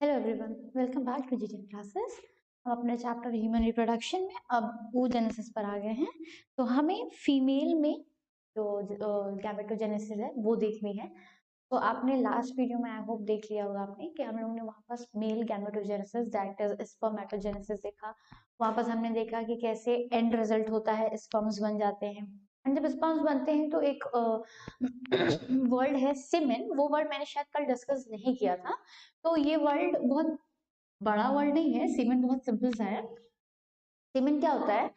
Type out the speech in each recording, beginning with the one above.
Hello everyone, welcome back to GTN classes. हम अपने chapter human reproduction में अब oogenesis पर आ गए हैं। तो हमें फीमेल में जो गैमेटोजेनेसिस है वो देखनी है। तो आपने लास्ट वीडियो में आई होप देख लिया होगा आपने कि हम लोगों ने वहाँ पर male gametogenesis that is spermatogenesis देखा। वहाँ पर हमने देखा कि कैसे एंड रिजल्ट होता है, स्पर्म्स बन जाते हैं। एंड जब स्पर्म्स बनते हैं तो एक वर्ड है सीमेन, वो वर्ड मैंने शायद कल डिस्कस नहीं किया था। तो ये वर्ड बहुत बड़ा वर्ड नहीं है, सीमेन बहुत सिंपल सा है। सीमेन क्या होता है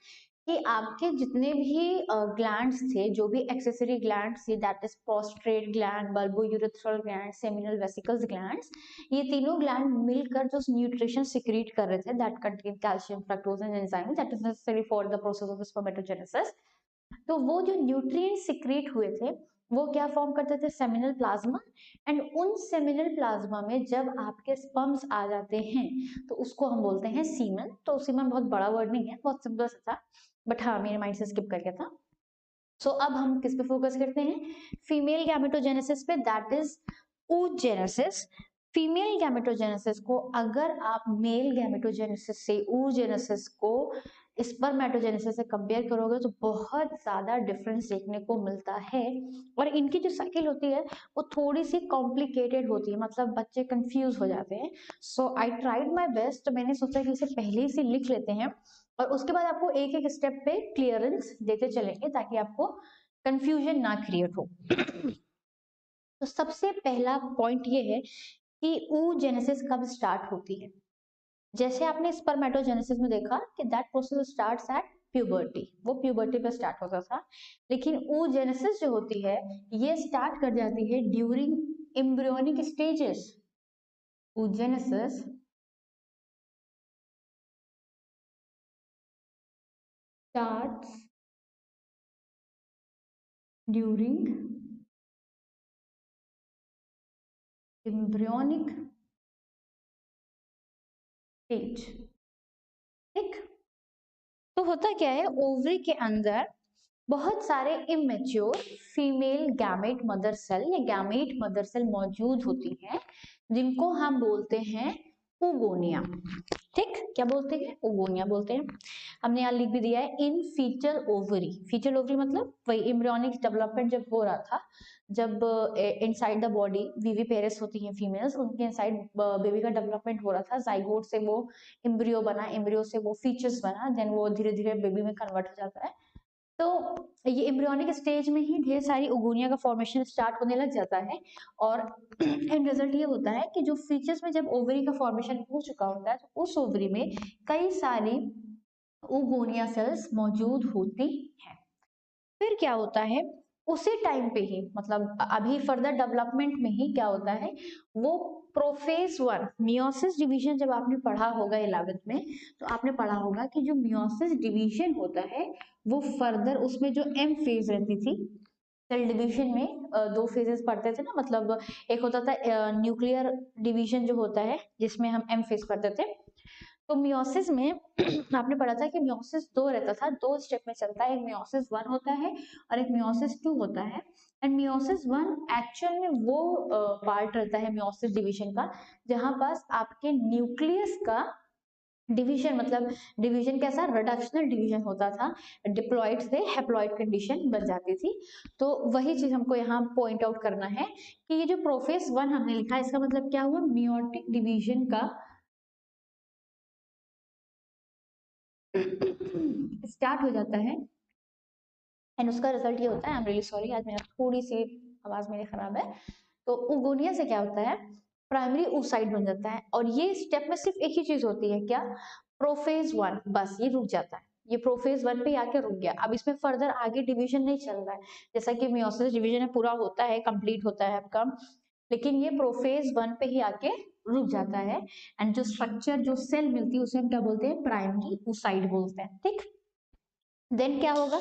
कि आपके जितने भी ग्लैंड्स थे, जो भी एक्सेसरी ग्लैंड्स थे, that is prostate gland, bulbourethral gland, seminal vesicles glands, ये तीनों ग्लैंड मिलकर जो न्यूट्रिशन सिक्रीट कर रहे थे that contain calcium, fructose and enzyme that is necessary for the process of spermatogenesis. तो वो जो न्यूट्रिएंट सिक्रीट हुए थे वो क्या फॉर्म करते थे? Seminal plasma. एंड उन सेमिनल प्लाज्मा में जब आपके स्पर्म्स आ जाते हैं तो उसको हम बोलते हैं सीमन। तो सीमन बहुत बड़ा वर्ड नहीं है, बहुत सिंपल सा था, बट हाँ मेरे माइंड से स्किप कर गया था। सो अब हम किस पे फोकस करते हैं? फीमेल गैमेटोजेनेसिस पे, that is oogenesis। Female gametogenesis को अगर आप मेल गैमेटोजेनेसिस से, oogenesis को स्पर्मेटोजेनेसिस से कंपेयर करोगे तो बहुत ज्यादा डिफरेंस देखने को मिलता है। और इनकी जो साइकिल होती है वो थोड़ी सी कॉम्प्लिकेटेड होती है, मतलब बच्चे कंफ्यूज हो जाते हैं। सो आई ट्राइड माई बेस्ट, तो मैंने सोचा कि इसे पहले से लिख लेते हैं और उसके बाद आपको एक एक स्टेप पे क्लियरेंस देते चलेंगे ताकि आपको कंफ्यूजन ना क्रिएट हो। तो सबसे पहला पॉइंट ये है कि oogenesis कब स्टार्ट होती है। जैसे आपने स्पर्मेटोजेनेसिस में देखा कि that process starts at puberty, वो प्यूबर्टी पे स्टार्ट होता था। लेकिन oogenesis जो होती है ये स्टार्ट कर जाती है during embryonic stages. oogenesis starts during embryonic stage। ठीक, तो होता क्या है, ओवरी के अंदर बहुत सारे immature female gamete mother cell या गैमेट मदर सेल मौजूद होती हैं जिनको हम बोलते हैं ओगोनिया। ठीक, क्या बोलते हैं? ओगोनिया बोलते हैं। हमने यहाँ लिख भी दिया है in foetal ovary. Foetal ovary मतलब वही एम्ब्रियोनिक डेवलपमेंट जब हो रहा था, जब inside the body viviparous होती हैं फीमेल्स, उनके इनसाइड बेबी का डेवलपमेंट हो रहा था। जाइगोट से वो एम्ब्रियो बना, एम्ब्रियो से वो फीचर्स बना, देन वो धीरे धीरे बेबी में कन्वर्ट हो जाता है। तो ये एम्ब्रियोनिक स्टेज में ही ढेर सारी ओगोनिया का फॉर्मेशन स्टार्ट होने लग जाता है। और एंड रिजल्ट ये होता है कि जो फीचर्स में जब ओवरी का फॉर्मेशन हो चुका होता है तो उस ओवरी में कई सारी ओगोनिया सेल्स मौजूद होती हैं। फिर क्या होता है, उसी टाइम पे ही, मतलब अभी फर्दर डेवलपमेंट में ही क्या होता है, वो प्रोफेज वन मियोसिस डिवीजन जब आपने पढ़ा होगा 11th में, तो आपने पढ़ा होगा कि जो मियोसिस डिवीजन होता है वो फर्दर उसमें जो एम फेज रहती थी, सेल डिवीजन में दो फेजेस पढ़ते थे ना, मतलब एक होता था न्यूक्लियर डिवीजन जो होता है जिसमें हम एम फेज पढ़ते थे। तो मियोसिस में आपने पढ़ा था कि मियोसिस दो रहता था, दो स्टेप में चलता है, एक मियोसिस वन होता है और एक मियोसिस टू होता है। एंड मियोसिस वन एक्चुअल में वो पार्ट रहता है मियोसिस डिवीजन का जहां पास आपके न्यूक्लियस का डिवीजन, मतलब डिवीजन कैसा, रिडक्शनल डिवीजन होता था, डिप्लॉइड से हैप्लॉइड कंडीशन बन जाती थी। तो वही चीज हमको यहाँ पॉइंट आउट करना है कि ये जो प्रोफेज वन हमने लिखा इसका मतलब क्या हुआ, मियोटिक डिवीजन का स्टार्ट हो जाता है। एंड उसका रिजल्ट ये होता है, आई एम रियली सॉरी आज मेरा थोड़ी सी आवाज मेरी खराब है। तो ओगोनिया से क्या होता है, प्राइमरी oocyte बन जाता है। और ये स्टेप में सिर्फ एक ही चीज होती है, क्या? प्रोफेज वन, बस ये रुक जाता है, ये प्रोफेज वन पे आके रुक गया। अब इसमें फर्दर आगे डिवीजन नहीं चल रहा है, जैसा कि मियोसिस डिवीजन है पूरा होता है, कंप्लीट होता है आपका, लेकिन ये प्रोफेज वन पे ही आके रुक जाता है। एंड जो स्ट्रक्चर, जो सेल मिलती है उसे हम क्या बोलते हैं, प्राइमरी oocyte बोलते हैं। ठीक, देन क्या होगा,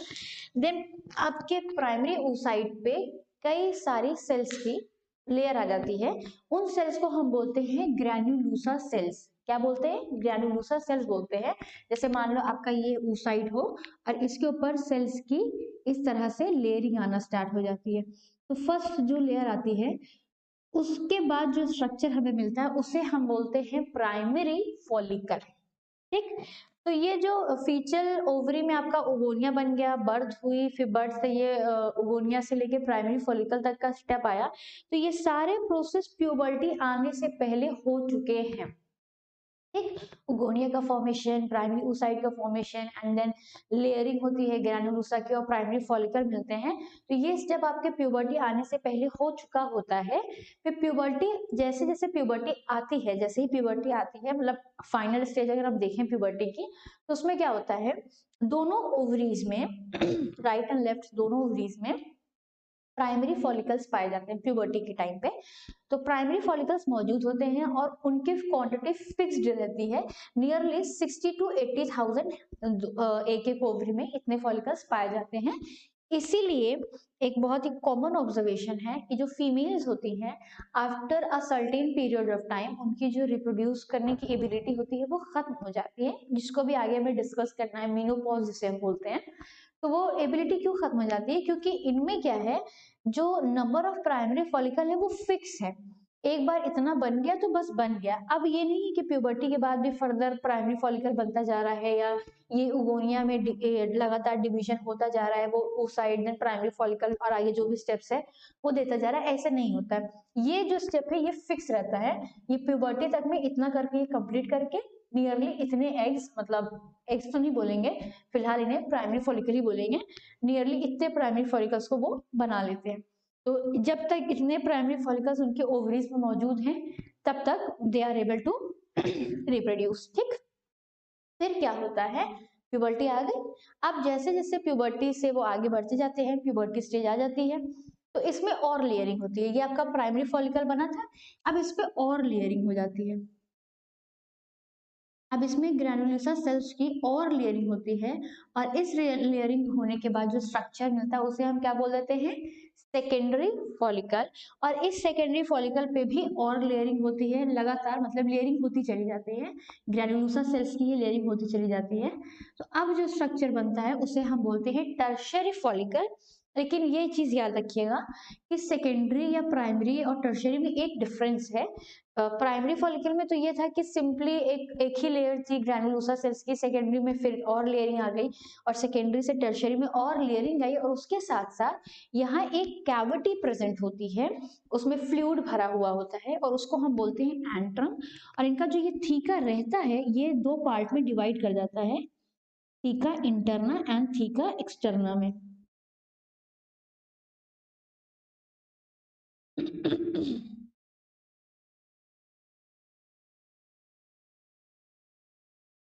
देन आपके प्राइमरी oocyte पे कई सारी सेल्स की लेयर आ जाती है। उन सेल्स को हम बोलते हैं ग्रैन्युलोसा सेल्स। क्या बोलते हैं? ग्रैन्युलोसा सेल्स बोलते हैं। जैसे मान लो आपका ये oocyte हो और इसके ऊपर सेल्स की इस तरह से लेयरिंग आना स्टार्ट हो जाती है। तो फर्स्ट जो लेयर आती है उसके बाद जो स्ट्रक्चर हमें मिलता है उसे हम बोलते हैं प्राइमरी फॉलिकल। ठीक, तो ये जो फीचल ओवरी में आपका ओगोनिया बन गया, बर्थ हुई, फिर बर्थ से ये ओगोनिया से लेके प्राइमरी फॉलिकल तक का स्टेप आया, तो ये सारे प्रोसेस प्यूबर्टी आने से पहले हो चुके हैं। ठीक, ओगोनिया का फॉर्मेशन, प्राइमरी oocyte का फॉर्मेशन एंड देन लेयरिंग होती है ग्रैनुलोसा की और प्राइमरी फॉलिकल मिलते हैं। तो ये स्टेप आपके प्यूबर्टी आने से पहले हो चुका होता है। फिर प्यूबर्टी जैसे जैसे प्यूबर्टी आती है, जैसे ही प्यूबर्टी आती है, मतलब फाइनल स्टेज अगर हम देखें प्यूबर्टी की, तो उसमें क्या होता है, दोनों ओवरीज में राइट एंड लेफ्ट दोनों ओवरीज में प्राइमरी फॉलिकल्स पाए जाते हैं प्यूबर्टी के टाइम पे। तो प्राइमरी फॉलिकल्स मौजूद होते हैं और उनकी क्वांटिटी फिक्स्ड रहती है, नियरली 60 to 80,000 एक एक ओवरी में इतने फॉलिकल्स पाए जाते हैं। इसीलिए एक बहुत ही कॉमन ऑब्जर्वेशन है कि जो फीमेल्स होती हैं after a certain period of time उनकी जो रिप्रोड्यूस करने की एबिलिटी होती है वो खत्म हो जाती है, जिसको भी आगे हमें डिस्कस करना है, मीनोपॉज जिसे हम बोलते हैं। तो वो एबिलिटी क्यों खत्म हो जाती है, क्योंकि इनमें क्या है, जो नंबर ऑफ प्राइमरी फॉलिकल है वो फिक्स है, एक बार इतना बन गया तो बस बन गया। अब ये नहीं है कि प्यूबर्टी के बाद भी फर्दर प्राइमरी फॉलिकल बनता जा रहा है या ये उगोनिया में लगातार डिवीजन होता जा रहा है, वो उस साइड देन प्राइमरी फॉलिकल और आगे जो भी स्टेप्स है वो देता जा रहा है, ऐसे नहीं होता है। ये जो स्टेप है ये फिक्स रहता है, ये प्यूबर्टी तक में इतना करके ये कंप्लीट करके नियरली इतने एग्स, मतलब एग्स तो नहीं बोलेंगे फिलहाल, इन्हें प्राइमरी फॉलिकल ही बोलेंगे, नियरली इतने प्राइमरी फॉलिकल्स को वो बना लेते हैं। तो जब तक इतने प्राइमरी फॉलिकल्स उनके ओवरीज में मौजूद हैं तब तक they are able to reproduce. ठीक, फिर क्या होता है, प्यूबर्टी आ गई, अब जैसे जैसे प्यूबर्टी से वो आगे बढ़ते जाते हैं, प्यूबर्टी स्टेज आ जाती है, तो इसमें और लेयरिंग होती है। ये आपका प्राइमरी फॉलिकल बना था, अब इस पे और लेयरिंग हो जाती है, अब इसमें ग्रैनुलोसा सेल्स की और लेयरिंग होती है, और इस लेयरिंग होने के बाद जो स्ट्रक्चर मिलता है उसे हम क्या बोल देते हैं, सेकेंडरी फॉलिकल। और इस सेकेंडरी फॉलिकल पे भी और लेयरिंग होती है लगातार, मतलब लेयरिंग होती चली जाती है, ग्रैनुलोसा सेल्स की ये लेयरिंग होती चली जाती है। तो अब जो स्ट्रक्चर बनता है उसे हम बोलते हैं टर्शियरी फॉलिकल। लेकिन ये चीज याद रखिएगा कि सेकेंडरी या प्राइमरी और टर्शियरी में एक डिफरेंस है। प्राइमरी फॉलिकल में तो ये था कि सिंपली एक ही लेयर थी ग्रैनुलोसा सेल्स की, सेकेंडरी में फिर और लेयरिंग आ गई, और सेकेंडरी से टर्शियरी में और लेयरिंग आई, और उसके साथ साथ यहाँ एक कैविटी प्रेजेंट होती है, उसमें फ्लूइड भरा हुआ होता है और उसको हम बोलते हैं एंट्रम। और इनका जो ये थीका रहता है ये दो पार्ट में डिवाइड कर जाता है, theca interna and theca externa में।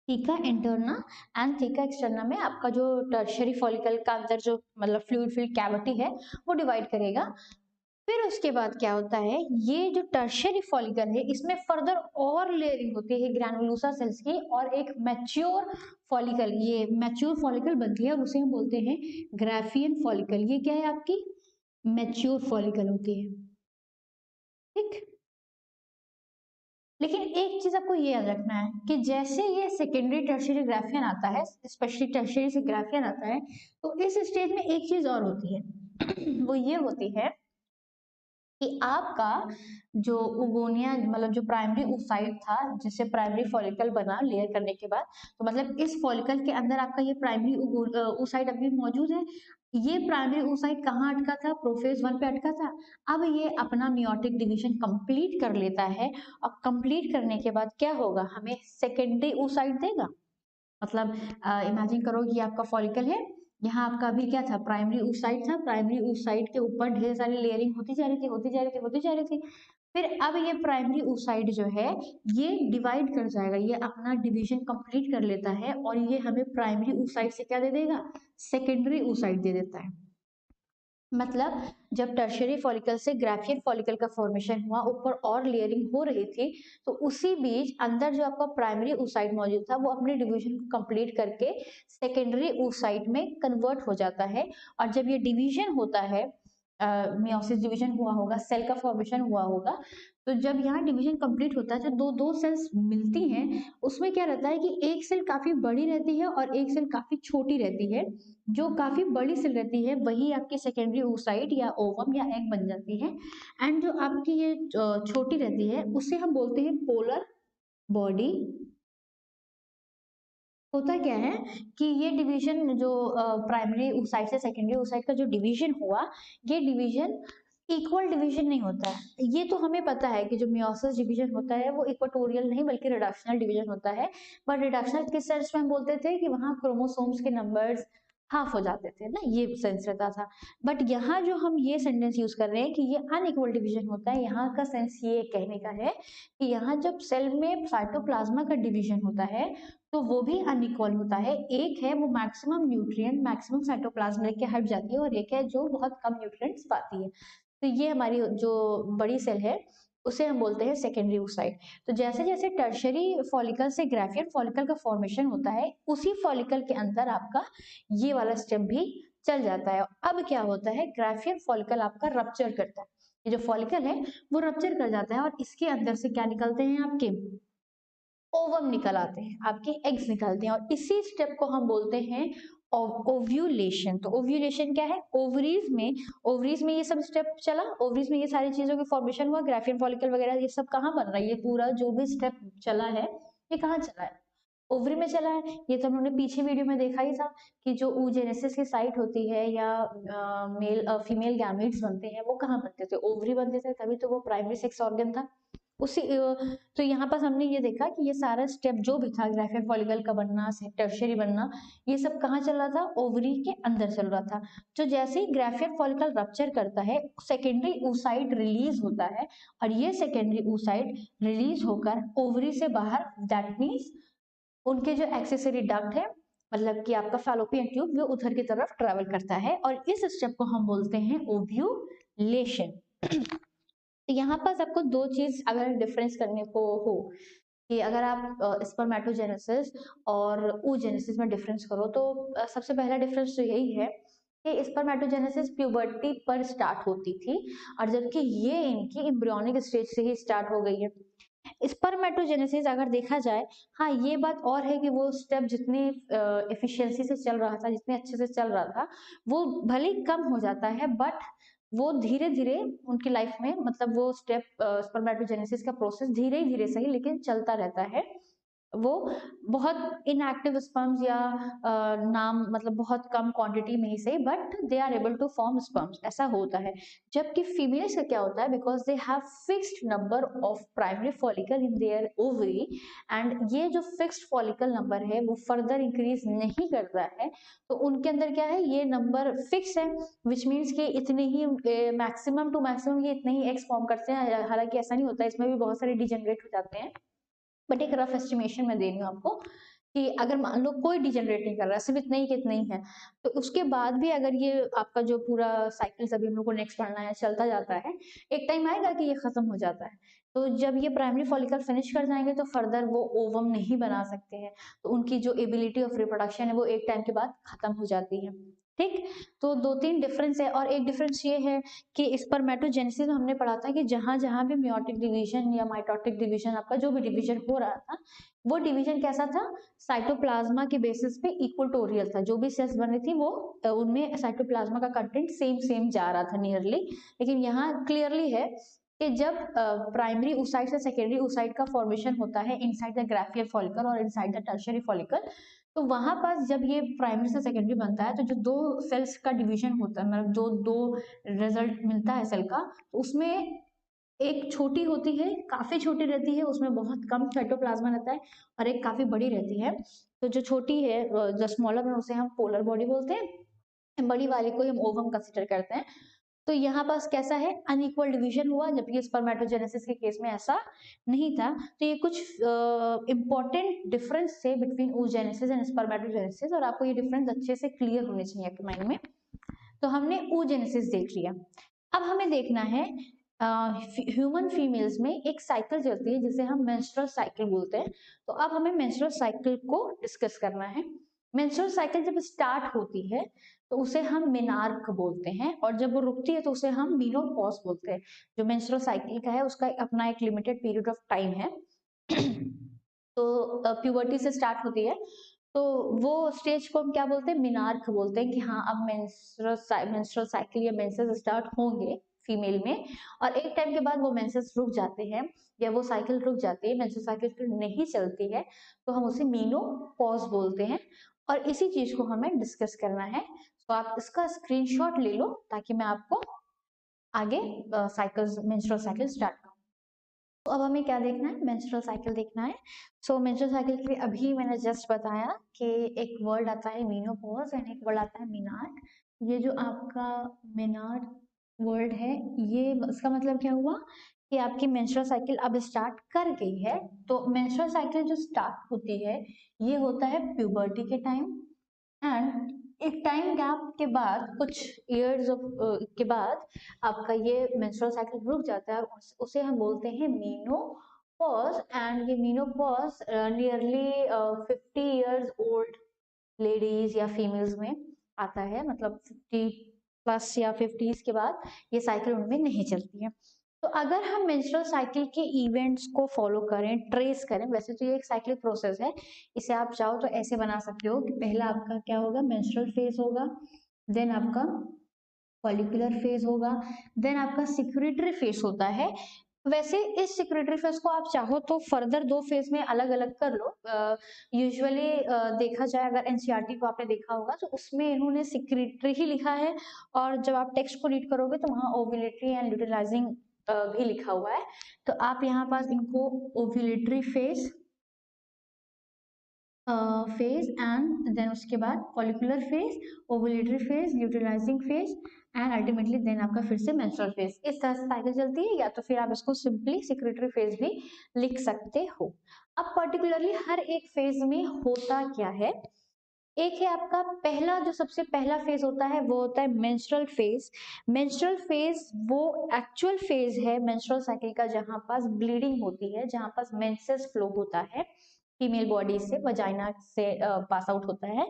Theca interna and theca externa में आपका जो टर्शियरी फॉलिकल का अंदर जो मतलब फ्लूइड फिल्ड कैविटी है वो डिवाइड करेगा। फिर उसके बाद क्या होता है, ये जो टर्शियरी फॉलिकल है इसमें फर्दर और लेयरिंग होती है ग्रैनुलोसा सेल्स की, और एक मैच्योर फॉलिकल, ये मैच्योर फॉलिकल बनती है और उसे हम बोलते हैं ग्राफियन फॉलिकल। ये क्या है, आपकी मैच्योर फॉलिकल होती है। ठीक, लेकिन एक चीज आपको ये याद रखना है कि जैसे ये सेकेंडरी टर्शियरी ग्राफियन आता है, स्पेशली टर्शियरी से ग्राफियन आता है, तो इस स्टेज में एक चीज और होती है वो ये होती है कि आपका जो उगोनिया, मतलब जो प्राइमरी oocyte था जिससे प्राइमरी फॉलिकल बना लेयर करने के बाद, तो मतलब इस फॉलिकल के अंदर आपका ये प्राइमरी oocyte अभी मौजूद है। ये प्राइमरी oocyte कहाँ अटका था, प्रोफेज 1 पे अटका था। अब ये अपना मियोटिक डिवीजन कंप्लीट कर लेता है, और कंप्लीट करने के बाद क्या होगा, हमें सेकेंडरी oocyte देगा। मतलब इमेजिन करो कि आपका फॉलिकल है, यहाँ आपका अभी क्या था, प्राइमरी oocyte था, प्राइमरी oocyte के ऊपर ढेर सारी लेयरिंग होती जा रही थी, होती जा रही थी, होती जा रही थी। फिर अब ये प्राइमरी oocyte जो है ये डिवाइड कर जाएगा, ये अपना डिवीजन कंप्लीट कर लेता है, और ये हमें प्राइमरी oocyte से क्या दे देगा, सेकेंडरी oocyte दे देता है। मतलब जब टर्शियरी फॉलिकल से ग्राफियन फॉलिकल का फॉर्मेशन हुआ, ऊपर और लेयरिंग हो रही थी, तो उसी बीच अंदर जो आपका प्राइमरी oocyte मौजूद था वो अपने डिवीजन को कंप्लीट करके सेकेंडरी oocyte में कन्वर्ट हो जाता है। और जब ये डिवीजन होता है, मियोसिस डिवीजन हुआ होगा, सेल का फॉर्मेशन हुआ होगा, तो जब यहाँ डिवीजन कंप्लीट होता है, जब दो सेल्स मिलती हैं, उसमें क्या रहता है कि एक सेल काफी बड़ी रहती है और एक सेल काफी छोटी रहती है। जो काफी बड़ी सेल रहती है वही आपकी सेकेंडरी oocyte या ओवम या एग बन जाती है, एंड जो आपकी ये छोटी रहती है उसे हम बोलते हैं पोलर बॉडी। होता क्या है कि ये डिवीजन जो प्राइमरी oocyte से सेकेंडरी oocyte का जो डिवीजन हुआ, ये डिवीजन इक्वल डिवीजन नहीं होता है। ये तो हमें पता है कि जो मियोसिस डिवीजन होता है वो इक्वाटोरियल नहीं बल्कि रिडक्शनल डिवीजन होता है। पर रिडक्शनल किस सेंस में हम बोलते थे कि वहां क्रोमोसोम्स के नंबर्स हाफ हो जाते थे ना, ये सेंस रहता था। बट यहाँ जो हम ये सेंटेंस यूज कर रहे हैं कि ये अनइक्वल डिवीजन होता है, यहाँ का सेंस ये कहने का है कि यहाँ जब सेल में साइटोप्लाज्मा का डिवीजन होता है तो वो भी अनइक्वल होता है। एक है वो मैक्सिमम न्यूट्रिएंट मैक्सिमम साइटोप्लाज्म लेके हट जाती है और एक है जो बहुत कम न्यूट्रिएंट्स पाती है। तो ये हमारी जो बड़ी सेल है उसे हम बोलते हैं सेकेंडरी oocyte। तो जैसे जैसे टर्शरी फॉलिकल से ग्राफियन फॉलिकल का फॉर्मेशन होता है, उसी फॉलिकल के अंदर आपका ये वाला स्टेप भी चल जाता है। अब क्या होता है, ग्राफियन फॉलिकल आपका रप्चर करता है, ये जो फॉलिकल है वो रप्चर कर जाता है और इसके अंदर से क्या निकलते हैं, आपके ओवम निकल आते हैं, आपके एग्स निकलते हैं, और इसी स्टेप को हम बोलते हैं ओव्यूलेशन। तो ओव्यूलेशन क्या है, ओवरीज में ये सब स्टेप चला, ओवरीज में ये सारी चीजों की फॉर्मेशन हुआ, ग्राफियन फॉलिकल वगैरह ये सब कहाँ बन रहा है, ये पूरा जो भी स्टेप चला है ये कहाँ चला है, ओवरी में चला है। ये तो हमने पीछे वीडियो में देखा ही था कि जो oogenesis की साइट होती है या मेल फीमेल गैमेट्स बनते हैं वो कहाँ बनते थे, ओवरी बनते थे, तभी तो वो प्राइमरी सेक्स ऑर्गन था। उसी तो यहाँ पर हमने ये देखा कि ये सारा स्टेप जो भी था, ग्राफियन फॉलिकल का बनना, टर्शियरी बनना, ये सब कहाँ चल रहा था, ओवरी के अंदर चल रहा था। तो जैसे ही ग्राफियन फॉलिकल रप्चर करता है, सेकेंडरी oocyte रिलीज होता है, और ये सेकेंडरी oocyte रिलीज होकर ओवरी से बाहर, दैट मीन्स उनके जो एक्सेसरी डक्ट है, मतलब कि आपका फैलोपियन ट्यूब, वो उधर की तरफ ट्रेवल करता है, और इस स्टेप को हम बोलते हैं ओव्यूलेशन। तो यहाँ पर आपको दो चीज अगर डिफरेंस करने को हो कि अगर आप स्पर्मेटोजेनेसिस और oogenesis में डिफरेंस करो, तो सबसे पहला डिफरेंस तो यही है कि स्पर्मेटोजेनेसिस प्यूबर्टी पर स्टार्ट होती थी, और जबकि ये इनकी एम्ब्रियोनिक स्टेज से ही स्टार्ट हो गई है। स्पर्मेटोजेनेसिस अगर देखा जाए, हाँ ये बात और है कि वो स्टेप जितनी एफिशिएंसी से चल रहा था, जितने अच्छे से चल रहा था, वो भले कम हो जाता है, बट वो धीरे धीरे उनकी लाइफ में, मतलब वो स्टेप स्पर्मेटोजेनेसिस का प्रोसेस धीरे धीरे सही लेकिन चलता रहता है। वो बहुत इनएक्टिव स्पर्म्स या नाम, मतलब बहुत कम क्वांटिटी में ही सही, but they are able to form sperms, ऐसा होता है। जबकि फीमेल्स का क्या होता है, because they have fixed number of primary follicle in their ovary, and ये जो फिक्स्ड फॉलिकल नंबर है वो फर्दर इंक्रीज नहीं करता है, तो उनके अंदर क्या है, ये नंबर फिक्स है, विच मीन्स कि इतने ही मैक्सिमम टू मैक्सिमम ये इतने ही एग्स फॉर्म करते हैं। हालांकि ऐसा नहीं होता, इसमें भी बहुत सारे डिजेनरेट हो जाते हैं, बट एक रफ एस्टिमेशन में दे रही हूँ आपको कि अगर मान लो कोई डिजेनरेट नहीं कर रहा, सिर्फ इतना ही कि इतना ही है, तो उसके बाद भी अगर ये आपका जो पूरा साइकिल अभी हम लोग को नेक्स्ट पढ़ना है चलता जाता है, एक टाइम आएगा कि ये खत्म हो जाता है। तो जब ये प्राइमरी फॉलिकल फिनिश कर जाएंगे तो फर्दर वो ओवम नहीं बना सकते हैं, तो उनकी जो एबिलिटी ऑफ रिप्रोडक्शन है वो एक टाइम के बाद खत्म हो जाती है। ठीक, तो दो तीन डिफरेंस है, और एक डिफरेंस ये है कि स्पर्मेटोजेनेसिस में हमने पढ़ा था कि जहां जहां भी मियोटिक डिवीजन या माइटोटिक डिवीजन, आपका जो भी डिवीजन हो रहा था, वो डिवीजन कैसा था, साइटोप्लाज्मा के बेसिस पे इक्वेटोरियल था, जो भी सेल्स बनी थी वो उनमें साइटोप्लाज्मा का कंटेंट सेम सेम जा रहा था नियरली। लेकिन यहाँ क्लियरली है कि जब प्राइमरी oocyte से सेकेंडरी oocyte का फॉर्मेशन होता है इनसाइड द ग्राफियल फॉलिकल और इनसाइड द टर्शियरी फॉलिकल, तो वहां पर जब ये प्राइमरी से सेकेंडरी बनता है, तो जो दो सेल्स का डिवीजन होता है, मतलब जो दो रिजल्ट मिलता है सेल का, तो उसमें एक छोटी होती है, काफी छोटी रहती है, उसमें बहुत कम साइटोप्लाज्मा रहता है, और एक काफी बड़ी रहती है। तो जो छोटी है, जो स्मॉलर में, उसे हम पोलर बॉडी बोलते हैं, बड़ी वाली को हम ओवम कंसिडर करते हैं। तो यहाँ पास कैसा है, अनइक्वल डिवीजन हुआ, जबकि स्पर्मेटोजेनेसिस के केस में ऐसा नहीं था। तो ये कुछ इंपॉर्टेंट डिफरेंस थे बिटवीन oogenesis एंड स्पर्मेटोजेनेसिस, और आपको ये डिफरेंस अच्छे से क्लियर होने चाहिए आपके माइंड में। तो हमने oogenesis देख लिया, अब हमें देखना है ह्यूमन फीमेल्स में एक साइकिल चलती है जिसे हम मेंस्ट्रुअल साइकिल बोलते हैं। तो अब हमें मेंस्ट्रुअल साइकिल को डिस्कस करना है। मेंस्ट्रुअल साइकिल जब स्टार्ट होती है तो उसे हम मेनार्क बोलते हैं, और जब वो रुकती है तो उसे हम मीनोपॉज बोलते हैं। जो मेंस्ट्रुअल साइकिल का है उसका अपना एक लिमिटेड पीरियड ऑफ टाइम है। तो प्यूबर्टी से स्टार्ट होती है, तो वो स्टेज को हम क्या बोलते हैं, मिनार्क बोलते हैं कि हाँ अब मेंस्ट्रुअल साइकिल या मेंसेस स्टार्ट होंगे फीमेल में, और एक टाइम के बाद वो मेंसेस रुक जाते हैं या वो साइकिल रुक जाती है, मेंस्ट्रुअल साइकिल फिर नहीं चलती है, तो हम उसे मीनोपॉज बोलते हैं। और इसी चीज को हमें डिस्कस करना है, तो आप इसका स्क्रीनशॉट ले लो ताकि मैं आपको आगे साइकिल मेंस्ट्रुअल साइकिल स्टार्ट करूँ। तो अब हमें क्या देखना है, मेंस्ट्रुअल साइकिल देखना है। सो मेंस्ट्रुअल साइकिल के लिए अभी मैंने जस्ट बताया कि एक वर्ड आता है मीनोपॉज एंड एक वर्ड आता है मिनार्क। ये जो आपका मिनार्क वर्ड है, ये इसका मतलब क्या हुआ कि आपकी मेंस्ट्रुअल साइकिल अब स्टार्ट कर गई है। तो मेंस्ट्रुअल साइकिल जो स्टार्ट होती है ये होता है प्यूबर्टी के टाइम, एंड एक टाइम गैप के बाद कुछ इयर्स ऑफ के बाद आपका ये मेंस्ट्रुअल साइकिल रुक जाता है, उसे हम बोलते हैं मीनोपॉज। एंड ये menopause nearly 50 years old ladies या फीमेल्स में आता है, मतलब 50+ या 50s के बाद ये साइकिल उनमें नहीं चलती है। तो अगर हम मेंस्ट्रुअल साइकिल के इवेंट्स को फॉलो करें, ट्रेस करें, वैसे तो ये एक साइक्लिक प्रोसेस है, इसे आप चाहो तो ऐसे बना सकते हो कि पहला आपका क्या होगा, मेंस्ट्रुअल फेज होगा, देन आपका फॉलिकुलर फेज होगा, देन आपका सिक्रीटरी फेज होता है। वैसे इस सिक्रीटरी फेज को आप चाहो तो फर्दर 2 फेज में अलग अलग कर लो। यूजुअली देखा जाए, अगर एनसीईआरटी को आपने देखा होगा तो उसमें इन्होंने सिक्रीटरी ही लिखा है, और जब आप टेक्स्ट को रीड करोगे तो वहां ओव्यूलेटरी एंड ल्यूटिलाइजिंग भी लिखा हुआ है। तो आप यहाँ पास इनको ovulatory phase phase and then उसके बाद follicular phase, ovulatory phase, luteinizing phase and ultimately then आपका फिर से मेंस्ट्रुअल फेज। इस तरह से साइकिल चलती है, या तो फिर आप इसको सिंपली सिक्रेटरी फेज भी लिख सकते हो। अब पर्टिकुलरली हर एक फेज में होता क्या है, एक है आपका पहला, जो सबसे पहला फेज होता है वो होता है मेंस्ट्रुअल फेज। मेंस्ट्रुअल फेज वो एक्चुअल फेज है मेंस्ट्रुअल साइकिल का जहां पास ब्लीडिंग होती है, जहां पास मेंसेस फ्लो होता है फीमेल बॉडी से, वजाइना से पास आउट होता है,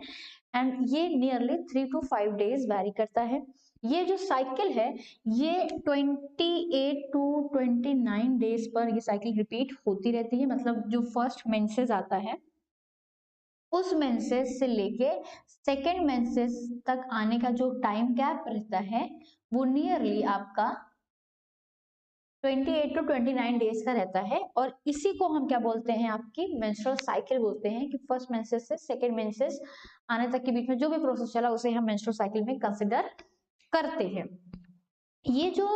एंड ये नियरली 3 to 5 days वैरी करता है। ये जो साइकिल है ये 28 to 29 days पर ये साइकिल रिपीट होती रहती है, मतलब जो फर्स्ट मेंसेस आता है उस मेंसेस से लेके सेकेंड मेंसेस तक आने का जो टाइम गैप रहता है वो नियरली आपका 28 to 29 days का रहता है, और इसी को हम क्या बोलते हैं, आपकी मेंस्ट्रुअल साइकिल बोलते हैं, कि फर्स्ट मेंसेस से सेकेंड मेंसेस आने तक के बीच में जो भी प्रोसेस चला उसे हम मेंस्ट्रुअल साइकिल में कंसिडर करते हैं। ये जो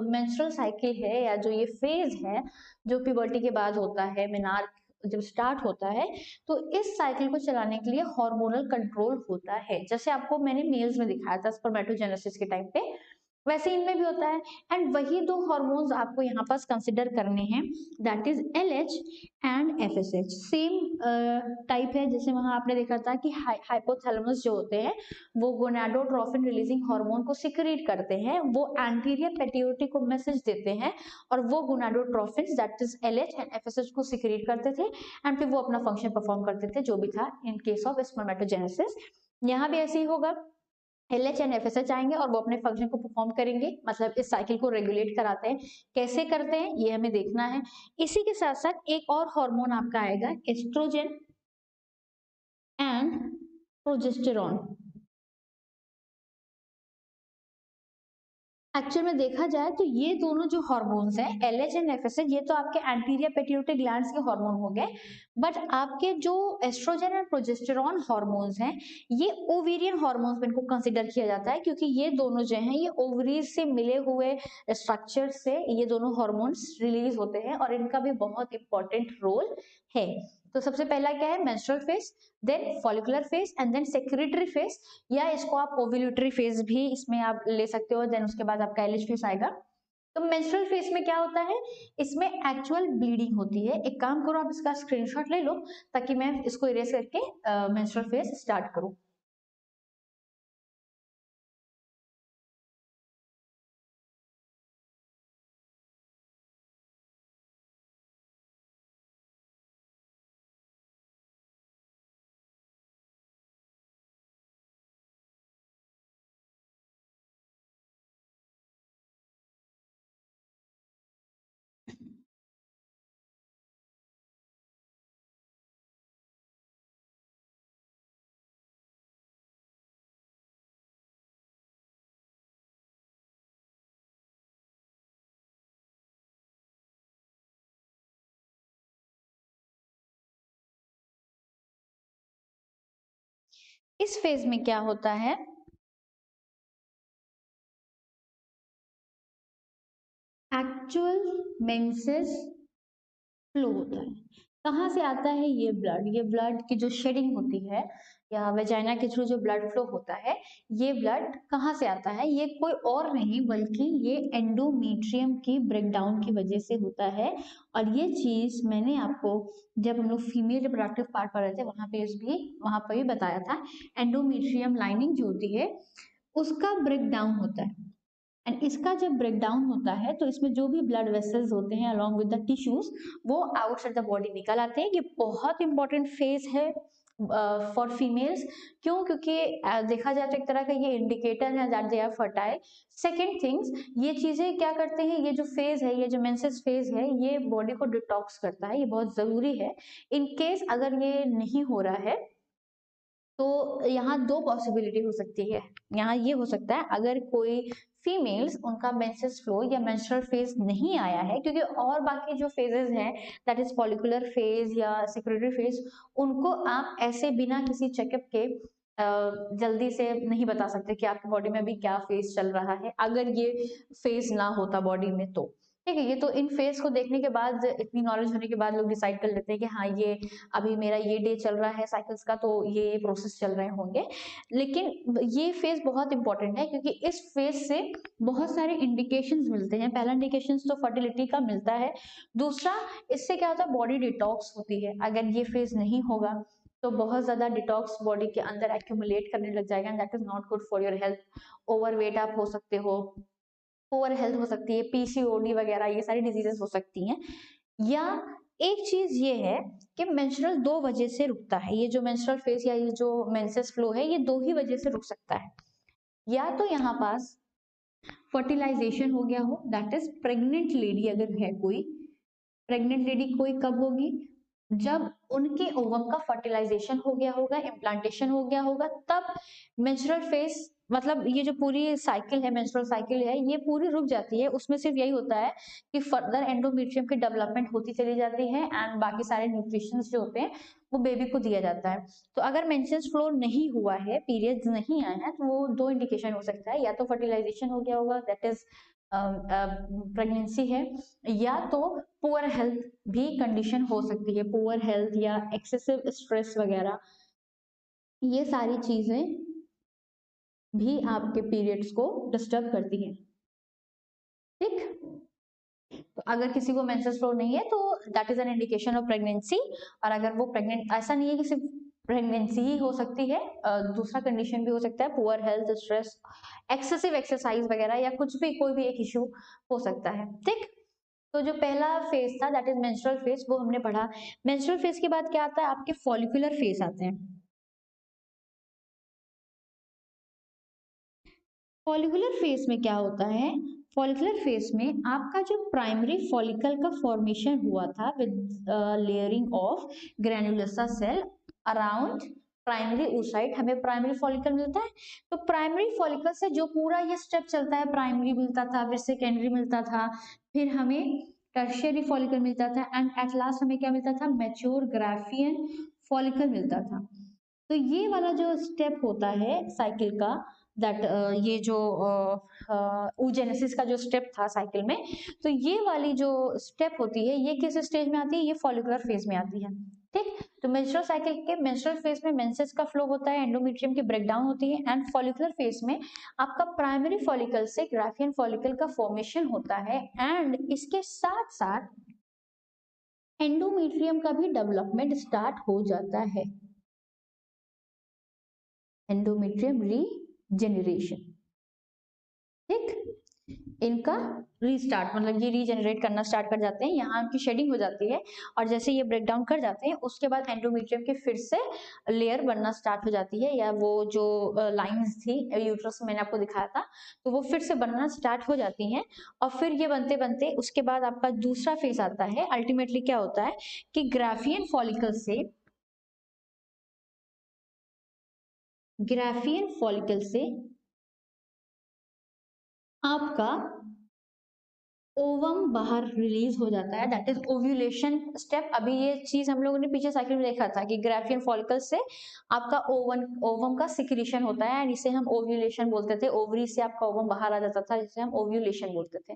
मेंस्ट्रुअल साइकिल है या जो ये फेज है जो प्यूबर्टी के बाद होता है, मेनार्क जब स्टार्ट होता है, तो इस साइकिल को चलाने के लिए हार्मोनल कंट्रोल होता है। जैसे आपको मैंने मेल्स में दिखाया था स्पर्मेटोजेनेसिस के टाइम पे, वैसे इनमें भी होता है। एंड वही 2 हार्मोन्स आपको यहाँ पास कंसिडर करने हैं, that is LH and FSH. Same type है जैसे वहां आपने देखा था कि हाइपोथैलेमस जो होते हैं वो गोनाडोट्रोफिन रिलीजिंग हार्मोन को सिक्रीट करते हैं, वो एंटीरियर पेट्यूटरी को मैसेज देते हैं, और वो gonadotrophin that is LH and FSH को सिक्रीट करते थे, एंड फिर वो अपना फंक्शन परफॉर्म करते थे जो भी था इन केस ऑफ स्पर्मेटोजेनेसिस। यहाँ भी ऐसे ही होगा, एलएच एंड एफएसएच आएंगे और वो अपने फंक्शन को परफॉर्म करेंगे, मतलब इस साइकिल को रेगुलेट कराते हैं। कैसे करते हैं ये हमें देखना है। इसी के साथ साथ एक और हार्मोन आपका आएगा, एस्ट्रोजन एंड प्रोजेस्टेरॉन। एक्चुअल में देखा जाए तो ये दोनों जो हार्मोन्स हैं एलएच एंड एफएसएच, ये तो आपके एंटीरियर पेट्यूटरी ग्लैंड्स के हार्मोन हो गए, बट आपके जो एस्ट्रोजन एंड प्रोजेस्टेरॉन हार्मोन्स हैं ये ओवेरियन हार्मोन्स में इनको कंसीडर किया जाता है, क्योंकि ये दोनों जो हैं ये ओवरीज से मिले हुए स्ट्रक्चर से ये दोनों हार्मोन्स रिलीज होते हैं, और इनका भी बहुत इंपॉर्टेंट रोल है। तो सबसे पहला क्या है, menstrual phase, then follicular phase and then secretory phase, या इसको आप ओव्यूलेटरी फेज भी इसमें आप ले सकते हो, देन उसके बाद आपका एलएच फेज आएगा। तो मेंस्ट्रुअल फेज में क्या होता है, इसमें एक्चुअल ब्लीडिंग होती है। एक काम करो, आप इसका स्क्रीनशॉट ले लो ताकि मैं इसको इरेज करके मेंस्ट्रुअल फेज स्टार्ट करूं। इस फेज में क्या होता है, एक्चुअल मेंसेस फ्लो होता है। कहाँ से आता है ये ब्लड? ये ब्लड की जो शेडिंग होती है या वेजाइना के थ्रू जो ब्लड फ्लो होता है, ये ब्लड कहाँ से आता है? ये कोई और नहीं बल्कि ये एंडोमेट्रियम की ब्रेकडाउन की वजह से होता है। और ये चीज मैंने आपको जब हम लोग फीमेल रिप्रोडक्टिव पार्ट पढ़ रहे थे वहां पर भी बताया था। एंडोमेट्रियम लाइनिंग जो होती है उसका ब्रेकडाउन होता है, एंड इसका जब ब्रेकडाउन होता है तो इसमें जो भी ब्लड वेसल्स होते हैं अलॉन्ग विद द टिश्यूज वो आउटसाइड द बॉडी निकल आते हैं। ये बहुत इंपॉर्टेंट फेज है फॉर फीमेल्स। क्यों? क्योंकि देखा जाए तो एक तरह का ये इंडिकेटर है that they are fertile. Second things, ये चीजें क्या करते हैं, ये जो फेज है, ये जो मेंसेस फेज है, ये बॉडी को डिटॉक्स करता है, ये बहुत जरूरी है। इन केस अगर ये नहीं हो रहा है तो यहाँ दो पॉसिबिलिटी हो सकती है। यहाँ ये हो सकता है अगर कोई फीमेल्स उनका मेंसेस फ्लो या मेंस्ट्रुअल फेज नहीं आया है, क्योंकि और बाकी जो फेजेस हैं दैट इज फॉलिकुलर फेज या सेक्रेटरी फेज, उनको आप ऐसे बिना किसी चेकअप के जल्दी से नहीं बता सकते कि आपकी बॉडी में अभी क्या फेज चल रहा है अगर ये फेज ना होता बॉडी में तो। ठीक है, ये तो इन फेज को देखने के बाद, इतनी नॉलेज होने के बाद लोग डिसाइड कर लेते हैं कि हाँ ये अभी मेरा ये डे चल रहा है साइकिल्स का तो ये प्रोसेस चल रहे होंगे। लेकिन ये फेज बहुत इंपॉर्टेंट है क्योंकि इस फेज से बहुत सारे इंडिकेशंस मिलते हैं। पहला इंडिकेशंस तो फर्टिलिटी का मिलता है। दूसरा, इससे क्या होता है, बॉडी डिटॉक्स होती है। अगर ये फेज नहीं होगा तो बहुत ज्यादा डिटॉक्स बॉडी के अंदर एक्यूमुलेट करने लग जाएगा and that is not good for your health. Overweight आप हो सकते हो, पुअर हेल्थ हो सकती है, पीसीओडी वगैरह ये सारी डिजीजेस हो सकती हैं। या एक चीज ये है कि मेंस्ट्रुअल दो वजह से रुकता है। ये जो मेंस्ट्रुअल फेज या ये जो मेंसेस फ्लो है ये दो ही वजह से रुक सकता है। या तो यहाँ पास फर्टिलाइजेशन हो गया हो, दैट इज प्रेग्नेंट लेडी अगर है कोई, प्रेग्नेंट लेडी कोई कब होगी, जब उनके ओवम का फर्टिलाइजेशन हो गया होगा, इम्प्लांटेशन हो गया होगा, तब मेंस्ट्रुअल फेज, मतलब ये जो पूरी साइकिल है, मेंस्ट्रुअल साइकिल है, ये पूरी रुक जाती है। उसमें सिर्फ यही होता है कि फर्दर एंडोमेट्रियम की डेवलपमेंट होती चली जाती है एंड बाकी सारे न्यूट्रिशंस जो होते हैं वो बेबी को दिया जाता है। तो अगर मेंसेस फ्लो नहीं हुआ है, पीरियड्स नहीं आए हैं, तो वो दो इंडिकेशन हो सकता है, या तो फर्टिलाइजेशन हो गया होगा दैट इज प्रेगनेंसी है, या तो पुअर हेल्थ भी कंडीशन हो सकती है, पुअर हेल्थ या एक्सेसिव स्ट्रेस वगैरह, ये सारी चीजें भी आपके पीरियड्स को डिस्टर्ब करती हैं। ठीक, तो अगर किसी को मेंसेस फ्लो नहीं है तो that is an indication of pregnancy. और अगर वो प्रेग्नेंट, ऐसा नहीं है कि सिर्फ प्रेगनेंसी ही हो सकती है, दूसरा कंडीशन भी हो सकता है, poor health, stress, excessive exercise वगैरह, या कुछ भी कोई भी एक इश्यू हो सकता है। ठीक, तो जो पहला फेज था दैट इज मेंस्ट्रुअल फेज वो हमने पढ़ा। मेंस्ट्रुअल फेज के बाद क्या आता है, आपके फॉलिकुलर फेज आते हैं। फॉलिकुलर फेज में क्या होता है, फॉलिकुलर फेज में आपका जो प्राइमरी फॉलिकल का फॉर्मेशन हुआ था with layering of granulosa cell around primary oocyte, हमें प्राइमरी फॉलिकल मिलता है। तो प्राइमरी फॉलिकल से जो पूरा ये स्टेप चलता है, प्राइमरी मिलता था, फिर सेकेंडरी मिलता था, फिर हमें टर्शियरी फॉलिकल मिलता था, एंड एट लास्ट हमें क्या मिलता था, मैच्योर ग्राफियन फॉलिकल मिलता था। तो ये वाला जो स्टेप होता है साइकिल का, दैट ये जो oogenesis का जो स्टेप था साइकिल में, तो ये वाली जो स्टेप होती है ये किस स्टेज में आती है, ये फॉलिकुलर फेज में आती है। ठीक, तो मेंस्ट्रुअल साइकिल के मेंस्ट्रुअल फेज में मेंसेस का फ्लो होता है, एंडोमेट्रियम की ब्रेकडाउन होती है, एंड फॉलिकुलर फेज में आपका प्राइमरी फॉलिकल से ग्राफियन फॉलिकल का फॉर्मेशन होता है, एंड इसके साथ साथ एंडोमेट्रियम का भी डेवलपमेंट स्टार्ट हो जाता है, एंडोमेट्रियम रीजेनरेशन। ठीक, इनका रीस्टार्ट, मतलब ये रीजनरेट करना स्टार्ट कर जाते हैं, यहाँ उनकी शेडिंग हो जाती है, और जैसे ये ब्रेक डाउन कर जाते हैं उसके बाद एंडोमेट्रियम की फिर से लेयर बनना स्टार्ट हो जाती है, या वो जो लाइंस थी यूट्रस मैंने आपको दिखाया था तो वो फिर से बनना स्टार्ट हो जाती हैं। और फिर ये बनते बनते उसके बाद आपका दूसरा फेज आता है। अल्टीमेटली क्या होता है कि ग्राफियन फॉलिकल से आपका ओवम बाहर रिलीज हो जाता है, दैट इज ओव्यूलेशन स्टेप। अभी ये चीज हम लोगों ने पीछे साइकिल में देखा था कि ग्राफियन फॉलिकल से आपका ओवम का सिक्रीशन होता है एंड इसे हम ओव्यूलेशन बोलते थे। ओवरी से आपका ओवम बाहर आ जाता था, जिसे हम ओव्यूलेशन बोलते थे।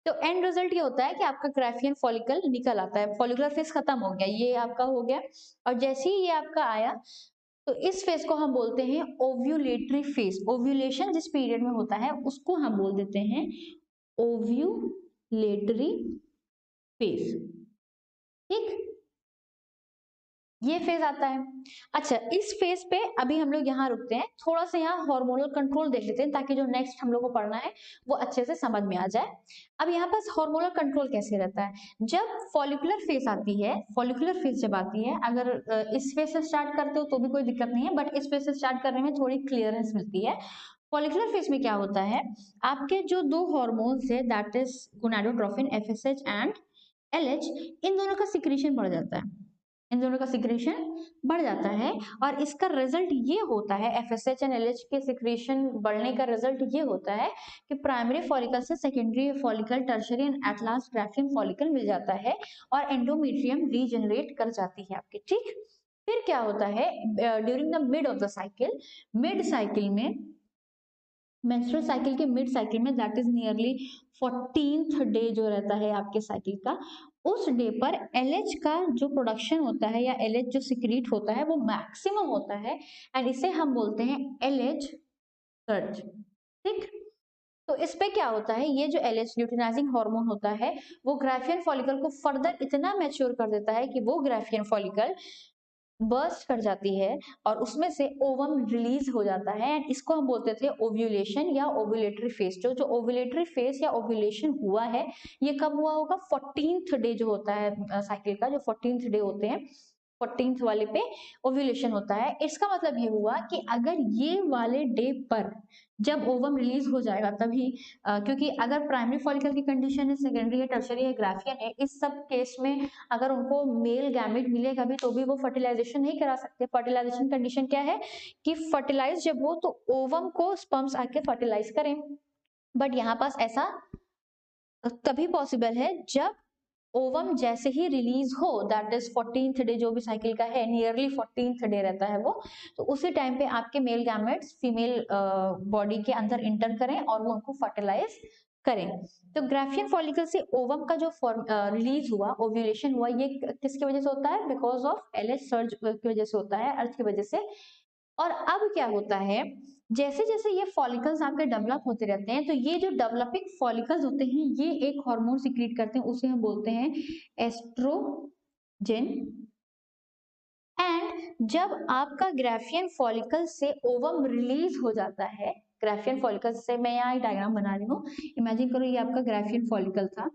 तो एंड रिजल्ट ये होता है कि आपका ग्राफियन फॉलिकल निकल आता है, फॉलिकुलर फेज खत्म हो गया, ये आपका हो गया। और जैसे ही ये आपका आया तो इस फेज को हम बोलते हैं ओव्यूलेटरी फेज। ओव्यूलेशन जिस पीरियड में होता है उसको हम बोल देते हैं ओव्यूलेटरी फेज। ठीक, ये फेज आता है। अच्छा, इस फेज पे अभी हम लोग यहाँ रुकते हैं, थोड़ा सा यहाँ हार्मोनल कंट्रोल देख लेते हैं ताकि जो नेक्स्ट हम लोग को पढ़ना है वो अच्छे से समझ में आ जाए। अब यहाँ पास हार्मोनल कंट्रोल कैसे रहता है, जब फॉलिकुलर फेज आती है, फॉलिकुलर फेज जब आती है, अगर इस फेज से स्टार्ट करते हो तो भी कोई दिक्कत नहीं है, बट इस फेज से स्टार्ट करने में थोड़ी क्लियरेंस मिलती है। फॉलिकुलर फेज में क्या होता है, आपके जो दो हॉर्मोन्स है, that is gonadotrophin FSH and LH, इन दोनों का सिक्रीशन बढ़ जाता है, इन दोनों का सिक्रीशन बढ़ जाता है। और इसका रिजल्ट ये होता है, एफएसएच एंड एलएच के सिक्रीशन बढ़ने का रिजल्ट ये होता है कि प्राइमरी फॉलिकल से secondary follicle, tertiary and at last Graafian follicle मिल जाता है और एंडोमेट्रियम रीजनरेट कर जाती है आपकी। ठीक, फिर क्या होता है, during the mid of the cycle, mid cycle में, मेंस्ट्रुअल साइकिल के मिड साइकिल में, that is nearly 14th day जो रहता है आपके साइकिल का, उस डे पर एलएच का जो प्रोडक्शन होता है या एलएच जो सिक्रीट होता है वो मैक्सिमम होता है एंड इसे हम बोलते हैं एलएच सर्ज। ठीक, तो इस पे क्या होता है, ये जो एलएच ल्यूटिनाइजिंग हार्मोन होता है वो ग्राफियन फॉलिकल को फर्दर इतना मैच्योर कर देता है कि वो ग्राफियन फॉलिकल बर्स्ट कर जाती है और उसमें से ओवम रिलीज हो जाता है एंड इसको हम बोलते थे ओव्यूलेशन या ओव्यूलेटरी फेज। जो ओव्यूलेटरी फेज या ओव्यूलेशन हुआ है ये कब हुआ होगा, 14th डे जो होता है साइकिल का, जो 14th डे होते हैं, 14th वाले पे ओव्यूलेशन होता है। इसका मतलब ये हुआ कि अगर ये वाले डे पर जब ओवम रिलीज हो जाएगा तभी, क्योंकि अगर प्राइमरी फॉलिकल की कंडीशन है, सेकेंडरी है, टर्शियरी है, ग्राफियन है, इस सब केस में अगर उनको मेल गैमेट मिलेगा भी तो भी वो फर्टिलाइजेशन नहीं करा सकते। फर्टिलाइजेशन कंडीशन क्या है कि फर्टिलाइज जब हो तो ओवम को स्पर्म्स आके फर्टिलाइज करें, बट यहाँ पास ऐसा तभी पॉसिबल है जब ओवम जैसे ही रिलीज हो, दैट इज 14th डे जो भी साइकिल का है, नियरली 14th डे रहता है वो, तो उसी टाइम पे आपके मेल गैमेट्स फीमेल बॉडी के अंदर इंटर करें और वो उनको फर्टिलाइज करें। तो ग्राफियन फॉलिकल से ओवम का जो रिलीज हुआ, ओव्यूलेशन हुआ, ये किसकी वजह से होता है, बिकॉज ऑफ एलएच सर्ज की वजह से होता है, अर्थ की वजह से। और अब क्या होता है, जैसे जैसे ये फॉलिकल्स आपके डेवलप होते रहते हैं तो ये जो डेवलपिंग फॉलिकल्स होते हैं ये एक हार्मोन सिक्रीट करते हैं, उसे हम बोलते हैं एस्ट्रोजन। एंड जब आपका ग्राफियन फॉलिकल से ओवम रिलीज हो जाता है, ग्राफियन फॉलिकल से, मैं यहाँ एक डायग्राम बना रही हूँ, इमेजिन करो ये आपका ग्राफियन फॉलिकल था,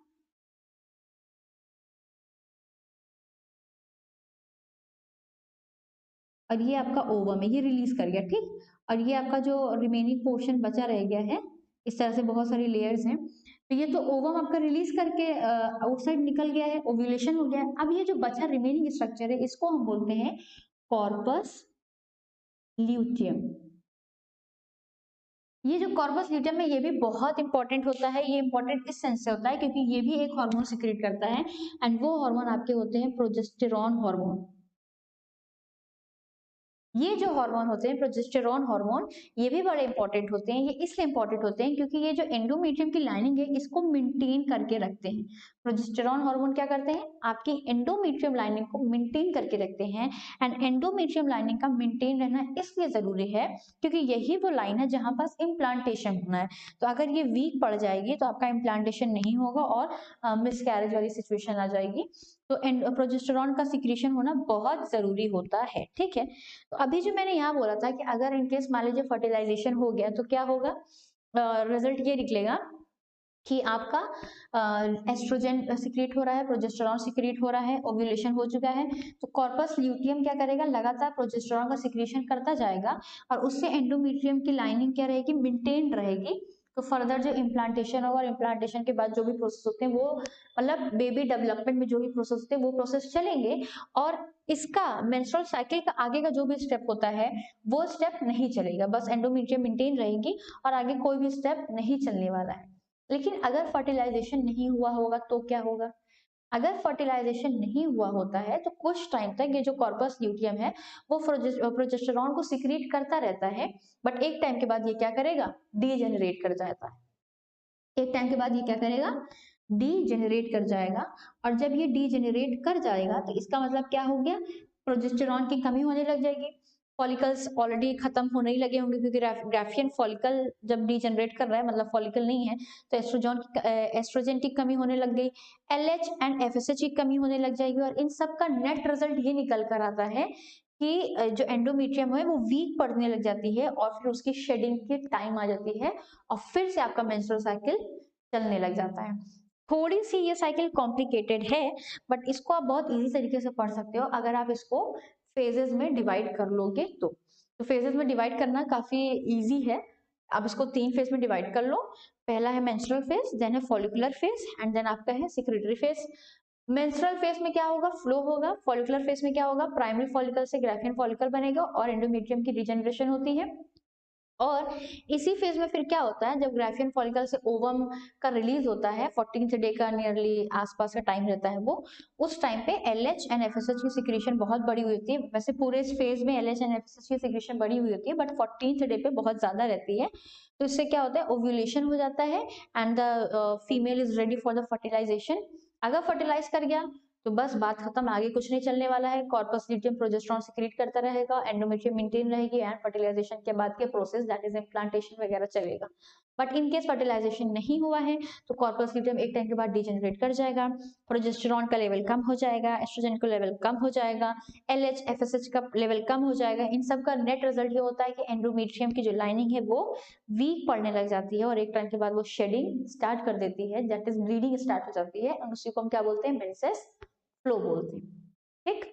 और ये आपका ओवम है, ये रिलीज कर गया। ठीक, और ये आपका जो रिमेनिंग पोर्शन बचा रह गया है, इस तरह से बहुत सारी लेयर्स हैं, तो ये तो ओवम आपका रिलीज करके आउटसाइड निकल गया है, ओव्यूलेशन हो गया है। अब ये जो बचा रिमेनिंग स्ट्रक्चर है इसको हम बोलते हैं कॉर्पस ल्यूटियम। ये जो कॉर्पस ल्यूटियम है ये भी बहुत इंपॉर्टेंट होता है, ये इंपॉर्टेंट इस सेंस से होता है क्योंकि ये भी एक हार्मोन सिक्रेट करता है एंड वो हार्मोन आपके होते हैं प्रोजेस्टेरॉन हार्मोन। ये जो हार्मोन होते हैं प्रोजेस्टेरॉन हार्मोन, ये भी बड़े इंपॉर्टेंट होते हैं। ये इसलिए इंपॉर्टेंट होते हैं क्योंकि ये जो एंडोमेट्रियम की लाइनिंग है इसको मेंटेन करके रखते हैं। प्रोजेस्टेरॉन हार्मोन क्या करते हैं, आपकी एंडोमेट्रियम लाइनिंग को मेंटेन करके रखते हैं एंड एंडोमेट्रियम लाइनिंग का मेंटेन रहना इसलिए जरूरी है क्योंकि यही वो लाइन है जहां पास इम्प्लांटेशन होना है। तो अगर ये वीक पड़ जाएगी तो आपका इम्प्लांटेशन नहीं होगा और मिसकैरेज वाली सिचुएशन आ जाएगी। तो प्रोजेस्टेरॉन का सिक्रीशन होना बहुत जरूरी होता है। ठीक है, तो अभी जो मैंने यहाँ बोला था कि अगर इनकेस मान लीजिए फर्टिलाइजेशन हो गया तो क्या होगा, रिजल्ट ये निकलेगा कि आपका एस्ट्रोजन सिक्रीट हो रहा है, प्रोजेस्टेरॉन सिक्रीट हो रहा है, ओव्यूलेशन हो चुका है, तो कॉर्पस ल्यूटियम क्या करेगा, लगातार प्रोजेस्टेरॉन का सिक्रीशन करता जाएगा और उससे एंडोमेट्रियम की लाइनिंग क्या रहेगी, मेंटेन रहेगी। तो फर्दर जो इम्प्लांटेशन होगा और इम्प्लांटेशन के बाद जो भी प्रोसेस होते हैं वो, मतलब बेबी डेवलपमेंट में जो भी प्रोसेस होते हैं वो प्रोसेस चलेंगे और इसका मेंस्ट्रुअल साइकिल का आगे का जो भी स्टेप होता है वो स्टेप नहीं चलेगा, बस एंडोमेट्रियम मेंटेन रहेगी और आगे कोई भी स्टेप नहीं चलने वाला है। लेकिन अगर फर्टिलाइजेशन नहीं हुआ होगा तो क्या होगा? अगर फर्टिलाइजेशन नहीं हुआ होता है तो कुछ टाइम तक ये जो कॉर्पस ल्यूटियम है वो प्रोजेस्टेरॉन को सिक्रीट करता रहता है, बट एक टाइम के बाद ये क्या करेगा? डीजेनरेट कर जाता है। एक टाइम के बाद ये क्या करेगा? डीजेनरेट कर जाएगा। और जब ये डीजेनरेट कर जाएगा तो इसका मतलब क्या हो गया? प्रोजेस्टेरॉन की कमी होने लग जाएगी। फॉलिकल्स ऑलरेडी खत्म होने ही लगे होंगे, क्योंकि ग्राफियन फॉलिकल जब डीजेनरेट कर रहा है मतलब फॉलिकल नहीं है, तो एस्ट्रोजन की कमी होने लग गई, एलएच एंड एफएसएच की कमी होने लग जाएगी। और इन सब का नेट रिजल्ट ये निकल कर आता है कि जो एंडोमेट्रियम है वो वीक पड़ने लग जाती है और फिर उसकी शेडिंग की टाइम आ जाती है और फिर से आपका मेंस्ट्रुअल साइकिल चलने लग जाता है। थोड़ी सी ये साइकिल कॉम्प्लिकेटेड है, बट इसको आप बहुत इजी तरीके से पढ़ सकते हो अगर आप इसको फेजेस में डिवाइड कर लोगे तो फेजेस में डिवाइड करना काफी इजी है। आप इसको 3 फेज में डिवाइड कर लो। पहला है मेंस्ट्रुअल फेज, देन है फॉलिकुलर फेज एंड देन आपका है सिक्रेटरी फेज। मेंस्ट्रुअल फेज में क्या होगा? फ्लो होगा। फॉलिकुलर फेज में क्या होगा? प्राइमरी फॉलिकल से ग्राफियन फॉलिकल बनेगा और एंडोमेट्रियम की रिजनरेशन होती है। और इसी फेज में फिर क्या होता है? जब ग्राफियन फॉलिकल से ओवम का रिलीज होता है, 14th डे का नियरली आसपास का टाइम रहता है वो, उस टाइम पे एलएच एंड एफएसएच की सिक्रीशन बहुत बड़ी हुई होती है। वैसे पूरे इस फेज में एलएच एंड एफएसएच की सिक्रीशन बड़ी हुई होती है, बट 14th डे पे बहुत ज्यादा रहती है। तो इससे क्या होता है? ओव्यूलेशन हो जाता है and the female is ready for the fertilization. अगर फर्टिलाइज कर गया तो बस बात खत्म, आगे कुछ नहीं चलने वाला है। कॉर्पस ल्यूटियम प्रोजेस्टेरॉन सिक्रीट करता रहेगा, एंडोमेट्रियम मेंटेन रहेगी एंड फर्टिलाइजेशन के बाद के प्रोसेस दैट इज इम्प्लांटेशन वगैरह चलेगा। बट इन केस फर्टिलाइजेशन नहीं हुआ है तो कॉर्पस ल्यूटियम एक टाइम के बाद डिजेनरेट कर जाएगा, प्रोजेस्टेरॉन का लेवल कम हो जाएगा, एस्ट्रोजन का लेवल कम हो जाएगा, एलएच एफएसएच का लेवल कम हो जाएगा। इन सब का नेट रिजल्ट ये होता है कि एंडोमेट्रियम की जो लाइनिंग है वो वीक पड़ने लग जाती है और एक टाइम के बाद वो शेडिंग स्टार्ट कर देती है, दैट इज ब्लीडिंग स्टार्ट हो जाती है और उसी को हम क्या बोलते हैं? मेंसेस फ्लो बोलते हैं। ठीक,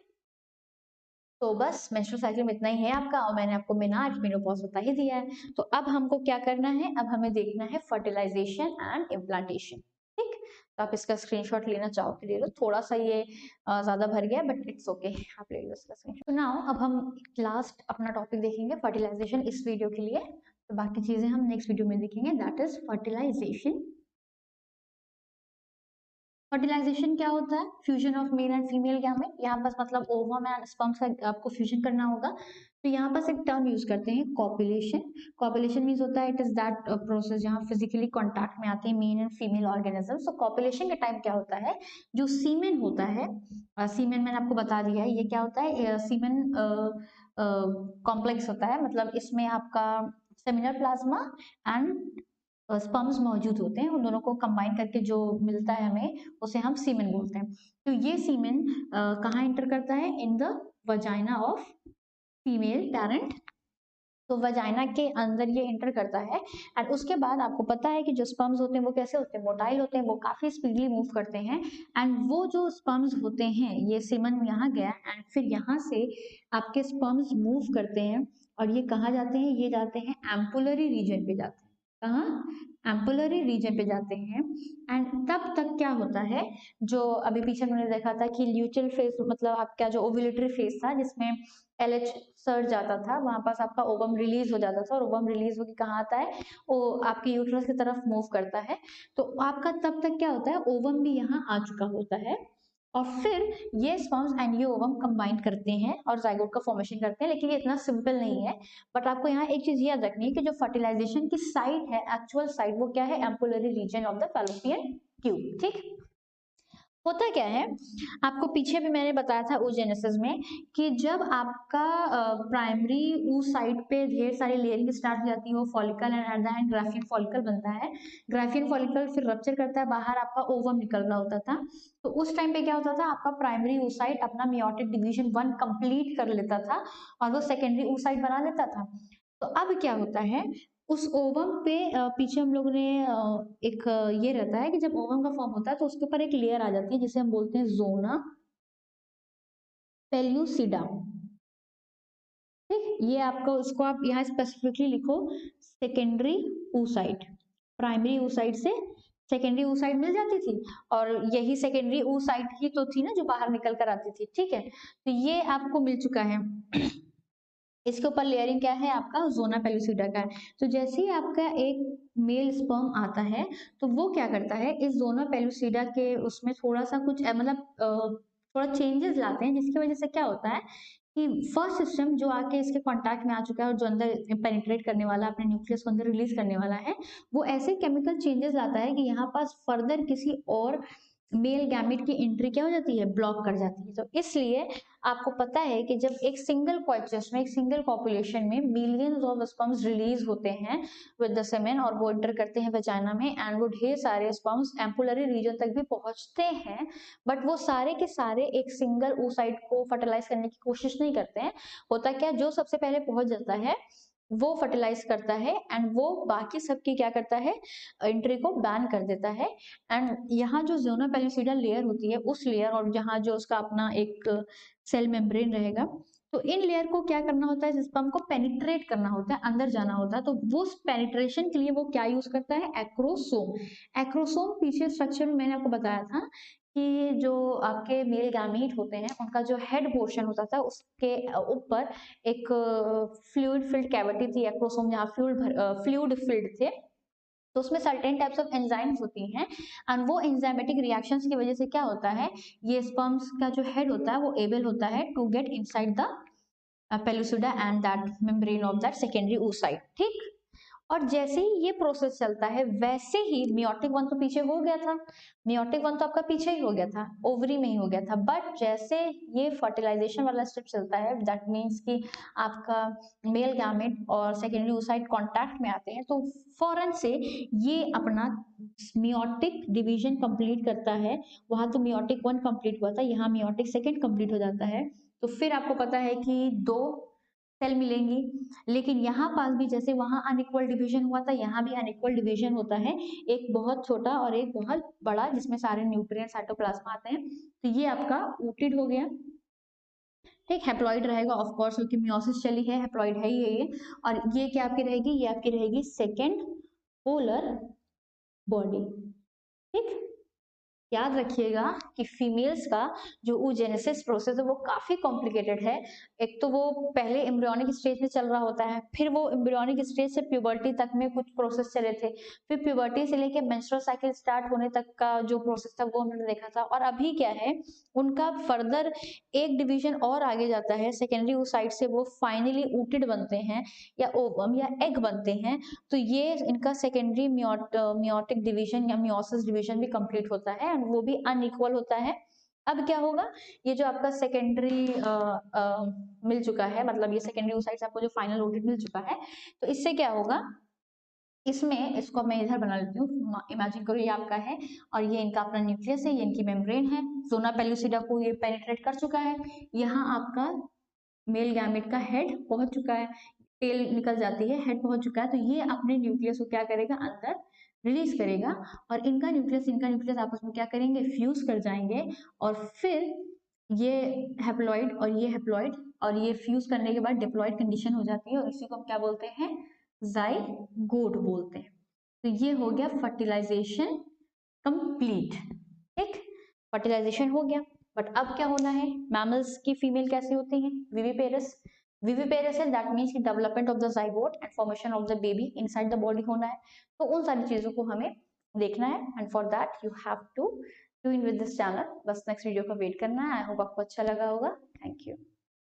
तो बस मेंस्ट्रुअल साइकिल में इतना ही है आपका, और मैंने आपको मेनार्च मेनोपॉज बता ही दिया है। तो अब हमको क्या करना है? अब हमें देखना है फर्टिलाइजेशन एंड इम्प्लांटेशन। ठीक, तो आप इसका स्क्रीनशॉट लेना चाहो तो ले लो। थोड़ा सा ये ज्यादा भर गया बट इट्स ओके, आप ले लो इसका स्क्रीनशॉट। तो नाउ अब हम लास्ट अपना टॉपिक देखेंगे फर्टिलाइजेशन इस वीडियो के लिए। तो बाकी चीजें हम नेक्स्ट वीडियो में देखेंगे, दैट इज फर्टिलाइजेशन। फर्टिलाइजेशन क्या होता है? Fusion of male and female gamete. यहाँ पास मतलब ओवम एंड स्पर्म्स का आपको फ्यूजन करना होगा। तो यहाँ पास एक टर्म यूज करते हैं, कॉपुलेशन। कॉपुलेशन मीन्स होता है इट इज दैट प्रोसेस जहाँ फिजिकली कॉन्टैक्ट में आते हैं male and female organism. So copulation के टाइम क्या होता है? जो सीमेन होता है, सीमेन मैंने आपको बता दिया है ये क्या होता है। सीमेन कॉम्प्लेक्स होता है, मतलब इसमें आपका सेमिनल प्लाज्मा एंड स्पर्म्स मौजूद होते हैं, उन दोनों को कंबाइन करके जो मिलता है हमें उसे हम सीमेन बोलते हैं। तो ये सीमेन कहाँ एंटर करता है? In the vagina of female parent. तो वजाइना के अंदर ये एंटर करता है एंड उसके बाद आपको पता है कि जो स्पर्म्स होते हैं वो कैसे होते हैं? मोटाइल होते हैं, वो काफी स्पीडली मूव करते हैं एंड वो जो स्पर्म्स होते हैं, ये सीमेन यहाँ गया एंड फिर यहाँ से आपके स्पर्म्स मूव करते हैं और ये कहाँ जाते हैं? ये जाते हैं एम्पुलरी रीजन पे जाते हैं। कहाँ? एम्पुलरी रीजन पे जाते हैं एंड तब तक क्या होता है? जो अभी पीछे मैंने देखा था कि ल्यूटियल फेज मतलब आपका जो ओव्यूलेटरी फेज था जिसमें एलएच सर्ज जाता था, वहां पास आपका ओवम रिलीज हो जाता था और ओवम रिलीज होकर कहाँ आता है? वो आपके यूट्रस की तरफ मूव करता है। तो आपका तब तक क्या होता है? ओवम भी यहाँ आ चुका होता है और फिर ये स्पर्म्स एंड ये ओवम कंबाइन करते हैं और जाइगोट का फॉर्मेशन करते हैं। लेकिन ये इतना सिंपल नहीं है, बट आपको यहाँ एक चीज याद रखनी है कि जो फर्टिलाइजेशन की साइट है, एक्चुअल साइट, वो क्या है? Ampullary region of the fallopian tube. ठीक, होता क्या है? आपको पीछे भी मैंने बताया था oogenesis में कि जब आपका प्राइमरी oocyte पे ढेर सारी लेयरिंग स्टार्ट हो जाती है, वो follicle and at the end Graafian follicle बनता है। ग्राफियन फॉलिकल फिर रप्चर करता है, बाहर आपका ओवम निकल रहा होता था। तो उस टाइम पे क्या होता था? आपका प्राइमरी oocyte अपना मियोटिक डिवीजन 1 कंप्लीट कर लेता था और वो सेकेंडरी oocyte बना लेता था। तो अब क्या होता है? उस ओवम पे पीछे हम लोगों ने एक ये रहता है कि जब ओवम का फॉर्म होता है तो उसके ऊपर एक लेयर आ जाती है जिसे हम बोलते हैं जोना पेल्यूसिडा। ठीक, ये आपको उसको आप यहाँ स्पेसिफिकली लिखो, सेकेंडरी oocyte। प्राइमरी oocyte से सेकेंडरी oocyte मिल जाती थी और यही सेकेंडरी oocyte ही तो थी ना जो बाहर निकल कर आती थी। ठीक है, तो ये आपको मिल चुका है। इसके ऊपर लेयरिंग क्या है आपका, ज़ोना पेलुसिडा का है। तो जैसे ही आपका एक मेल स्पर्म आता है तो वो क्या करता है, इस ज़ोना पेलुसिडा के उसमें थोड़ा सा कुछ मतलब थोड़ा चेंजेस लाते हैं, जिसकी वजह से क्या होता है कि फर्स्ट सिस्टम जो आके इसके कांटेक्ट में आ चुका है और जो अंदर पेनिट्रेट करने वाला, अपने न्यूक्लियस को अंदर रिलीज करने वाला है, वो ऐसे केमिकल चेंजेस लाता है कि यहाँ पास फर्दर किसी और मेल गैमेट की एंट्री क्या हो जाती है, ब्लॉक कर जाती है। तो इसलिए आपको पता है कि जब एक सिंगल कोएक्सिस में, एक सिंगल पॉपुलेशन में मिलियंस ऑफ स्पर्म्स रिलीज होते हैं विद द सेमेन और वो एंटर करते हैं वजाइना में, एंड वो ढेर सारे स्पर्म्स एम्पुलरी रीजन तक भी पहुंचते हैं, बट वो सारे के सारे एक सिंगल oocyte को फर्टिलाइज करने की कोशिश नहीं करते हैं। होता क्या, जो सबसे पहले पहुंच जाता है वो फर्टिलाइज करता है एंड वो बाकी सबकी क्या करता है, एंट्री को बैन कर देता है। एंड यहाँ जो ज़ोना पेलुसिडा लेयर होती है, उस लेयर और जहाँ जो उसका अपना एक सेल मेम्ब्रेन रहेगा, तो इन लेयर को क्या करना होता है, स्पर्म को पेनिट्रेट करना होता है, अंदर जाना होता है। तो वो पेनिट्रेशन के लिए वो क्या यूज करता है, एक्रोसोम। एक्रोसोम पीछे स्ट्रक्चर में मैंने आपको बताया था कि जो आपके मेल गैमीट होते हैं उनका जो हेड पोर्शन होता था उसके ऊपर एक फ्लूइड फिल्ड कैविटी थी, एक्रोसोम, जहाँ फ्लूइड फिल्ड थे। तो उसमें सर्टेन टाइप्स ऑफ एंजाइम्स होती हैं एंड वो एंजाइमेटिक रिएक्शंस की वजह से क्या होता है, ये स्पर्म्स का जो हेड होता है वो एबल होता है to get inside the pellucida and that membrane of that secondary oocyte, ठीक। और जैसे ही ये प्रोसेस चलता है वैसे ही मियोटिक वन तो पीछे हो गया था, मियोटिक वन तो आपका पीछे ही हो गया था, ओवरी में ही हो गया था, बट जैसे ये फर्टिलाइजेशन वाला स्टेप चलता है, दैट मीन्स कि आपका मेल गैमेट और सेकेंडरी oocyte कांटेक्ट में आते हैं, तो फौरन से ये अपना मियोटिक डिवीजन कंप्लीट करता है। वहां तो मियोटिक वन कंप्लीट हुआ था, यहाँ मियोटिक सेकेंड कंप्लीट हो जाता है। तो फिर आपको पता है कि दो सेल मिलेंगी, लेकिन यहाँ पास भी जैसे वहां अनइक्वल डिवीजन हुआ था, यहाँ भी अनइक्वल डिवीजन होता है, एक बहुत छोटा और एक बहुत बड़ा, जिसमें सारे न्यूट्रिएंट्स साइटोप्लाज्म आते हैं। तो ये आपका ऊटिड हो गया, ठीक। हैप्लॉइड रहेगा ऑफ कोर्स, क्योंकि मियोसिस चली है, हैप्लॉइड है ही है ये। और ये क्या आपकी रहेगी, ये आपकी रहेगी सेकेंड पोलर बॉडी, ठीक। याद रखिएगा कि फीमेल्स का जो oogenesis प्रोसेस है वो काफी कॉम्प्लिकेटेड है। एक तो वो पहले एम्ब्रियोनिक स्टेज में चल रहा होता है, फिर वो एम्ब्रियोनिक स्टेज से प्यूबर्टी तक में कुछ प्रोसेस चले थे, फिर प्यूबर्टी से लेके मेंस्ट्रुअल साइकिल स्टार्ट होने तक का जो प्रोसेस था वो उन्होंने देखा था, और अभी क्या है, उनका फर्दर एक डिवीजन और आगे जाता है, सेकेंडरी oocyte से वो फाइनली ऊटिड बनते हैं या ओवम या एग बनते हैं। तो ये इनका सेकेंडरी मियोटिक डिवीजन या मियोसिस डिवीजन भी कंप्लीट होता है एंड वो भी अनइक्वल होता है। अब क्या होगा, ये जो आपका सेकेंडरी मिल चुका है, मतलब ये सेकेंडरी oocytes आपको जो फाइनल ऊटिड मिल चुका है, तो इससे क्या होगा, इसमें इसको मैं इधर बना लेती हूँ, इमेजिन करो ये आपका है और ये इनका अपना न्यूक्लियस है, ये इनकी मेम्ब्रेन है, ज़ोना पेलुसिडा को ये पेनिट्रेट कर चुका है, यहाँ आपका मेल गैमेट का हेड पहुंच चुका है, टेल निकल जाती है, हेड पहुंच चुका है, तो ये अपने न्यूक्लियस को क्या करेगा, अंदर रिलीज करेगा, और इनका न्यूक्लियस आपस में क्या करेंगे, फ्यूज कर जाएंगे, और फिर ये हैप्लॉइड और ये हैप्लॉइड, और ये फ्यूज करने के बाद डिप्लॉइड कंडीशन हो जाती है, और इसी को हम क्या बोलते हैं, जाइगोट बोलते हैं। तो ये हो गया फर्टिलाइजेशन कंप्लीट, ठीक। फर्टिलाइजेशन हो गया, बट अब क्या होना है, मैमल्स की फीमेल कैसी होती हैं, विविपेरस। विविपेरस है, that means development of the zygote and formation of the baby inside the body होना है। तो उन सारी चीजों को हमें देखना है, and for that you have to tune with this channel. बस नेक्स्ट वीडियो का वेट करना है। आई होप आपको अच्छा लगा होगा। Thank you.